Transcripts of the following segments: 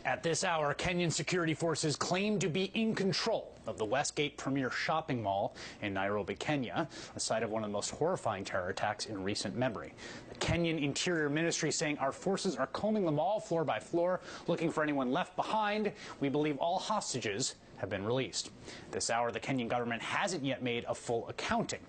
At this hour, Kenyan security forces claim to be in control of the Westgate Premier shopping mall in Nairobi, Kenya, the site of one of the most horrifying terror attacks in recent memory. The Kenyan Interior Ministry saying our forces are combing the mall floor by floor, looking for anyone left behind. We believe all hostages have been released. This hour, the Kenyan government hasn't yet made a full accounting.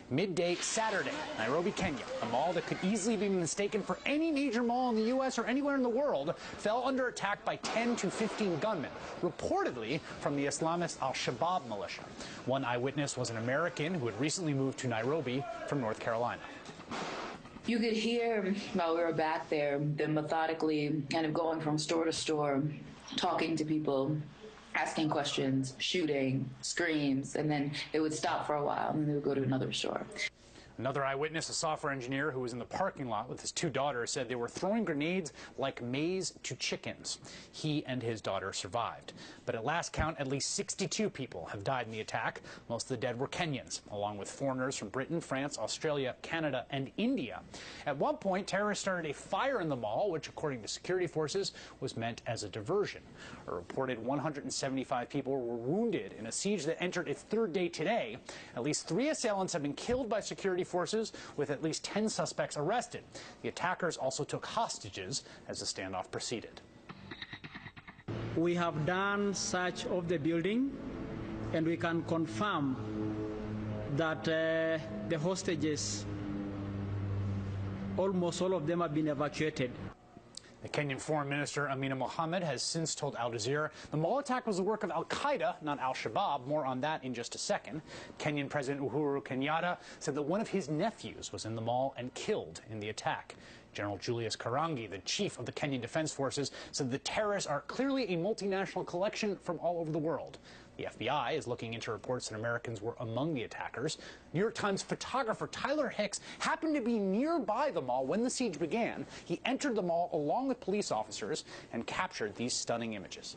Midday Saturday, Nairobi, Kenya, a mall that could easily be mistaken for any major mall in the U.S. or anywhere in the world, fell under attack by 10 to 15 gunmen, reportedly from the Islamist al-Shabaab militia. One eyewitness was an American who had recently moved to Nairobi from North Carolina. You could hear, while we were back there, them methodically kind of going from store to store, talking to people, asking questions, shooting, screams, and then they would stop for a while, and then they would go to another store. Another eyewitness, a software engineer who was in the parking lot with his two daughters, said they were throwing grenades like maize to chickens. He and his daughter survived. But at last count, at least 62 people have died in the attack. Most of the dead were Kenyans, along with foreigners from Britain, France, Australia, Canada, and India. At one point, terrorists started a fire in the mall, which, according to security forces, was meant as a diversion. A reported 175 people were wounded in a siege that entered its third day today. At least 3 assailants have been killed by security forces, with at least 10 suspects arrested. The attackers also took hostages as the standoff proceeded. We have done search of the building, and we can confirm that the hostages, almost all of them have been evacuated. The Kenyan Foreign Minister Amina Mohammed has since told Al Jazeera the mall attack was the work of al-Qaeda, not al-Shabaab. More on that in just a second. Kenyan President Uhuru Kenyatta said that one of his nephews was in the mall and killed in the attack. General Julius Karangi, the chief of the Kenyan Defense Forces, said the terrorists are clearly a multinational collection from all over the world. The FBI is looking into reports that Americans were among the attackers. New York Times photographer Tyler Hicks happened to be nearby the mall when the siege began. He entered the mall along with police officers and captured these stunning images.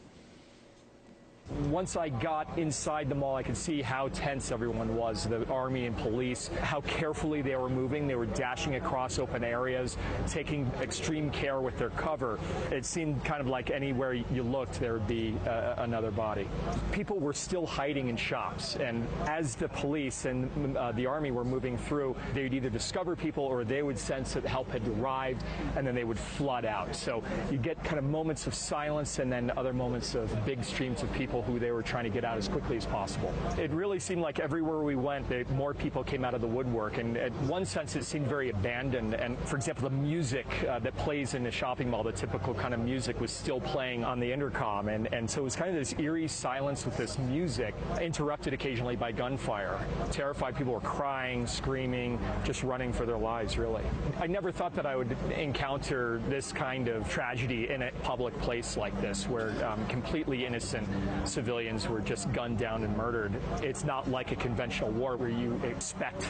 Once I got inside the mall, I could see how tense everyone was, the army and police, how carefully they were moving. They were dashing across open areas, taking extreme care with their cover. It seemed kind of like anywhere you looked, there would be another body. People were still hiding in shops, and as the police and the army were moving through, they would either discover people or they would sense that help had arrived, and then they would flood out. So you get kind of moments of silence and then other moments of big streams of people who they were trying to get out as quickly as possible. It really seemed like everywhere we went, more people came out of the woodwork, and in one sense it seemed very abandoned. And for example, the music that plays in the shopping mall, the typical kind of music, was still playing on the intercom, and so it was kind of this eerie silence with this music, interrupted occasionally by gunfire. Terrified people were crying, screaming, just running for their lives, really. I never thought that I would encounter this kind of tragedy in a public place like this, where completely innocent civilians were just gunned down and murdered. It's not like a conventional war where you expect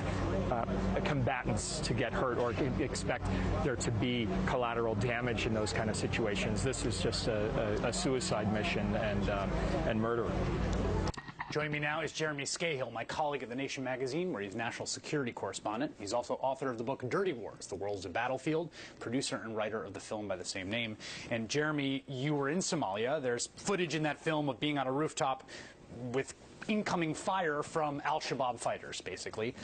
combatants to get hurt or expect there to be collateral damage in those kind of situations. This is just a suicide mission and murder. Joining me now is Jeremy Scahill, my colleague at The Nation magazine, where he's national security correspondent. He's also author of the book Dirty Wars, The World's a Battlefield, producer and writer of the film by the same name. And Jeremy, you were in Somalia. There's footage in that film of being on a rooftop with incoming fire from al-Shabaab fighters, basically.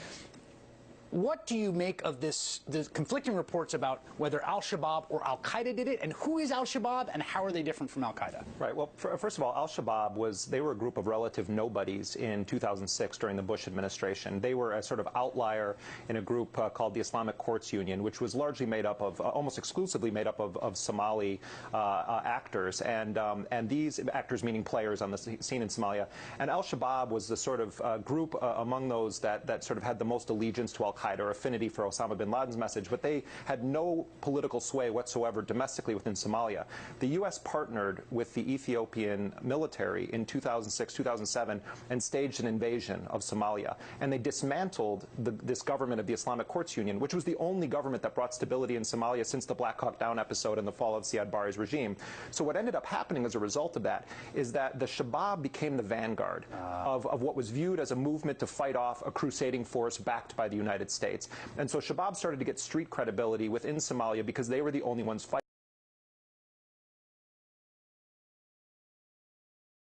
What do you make of the conflicting reports about whether al-Shabaab or al-Qaeda did it, and who is al-Shabaab, and how are they different from al-Qaeda? Right. Well, first of all, al-Shabaab they were a group of relative nobodies in 2006 during the Bush administration. They were a sort of outlier in a group called the Islamic Courts Union, which was largely made up of, almost exclusively made up of Somali actors, and these actors meaning players on the scene in Somalia. And al-Shabaab was the sort of group among those that sort of had the most allegiance to al-Qaeda or affinity for Osama bin Laden's message, but they had no political sway whatsoever domestically within Somalia. The U.S. partnered with the Ethiopian military in 2006, 2007, and staged an invasion of Somalia. And they dismantled this government of the Islamic Courts Union, which was the only government that brought stability in Somalia since the Black Hawk Down episode and the fall of Siad Barre's regime. So what ended up happening as a result of that is that the Shabaab became the vanguard of what was viewed as a movement to fight off a crusading force backed by the United States. And so Shabaab started to get street credibility within Somalia because they were the only ones fighting.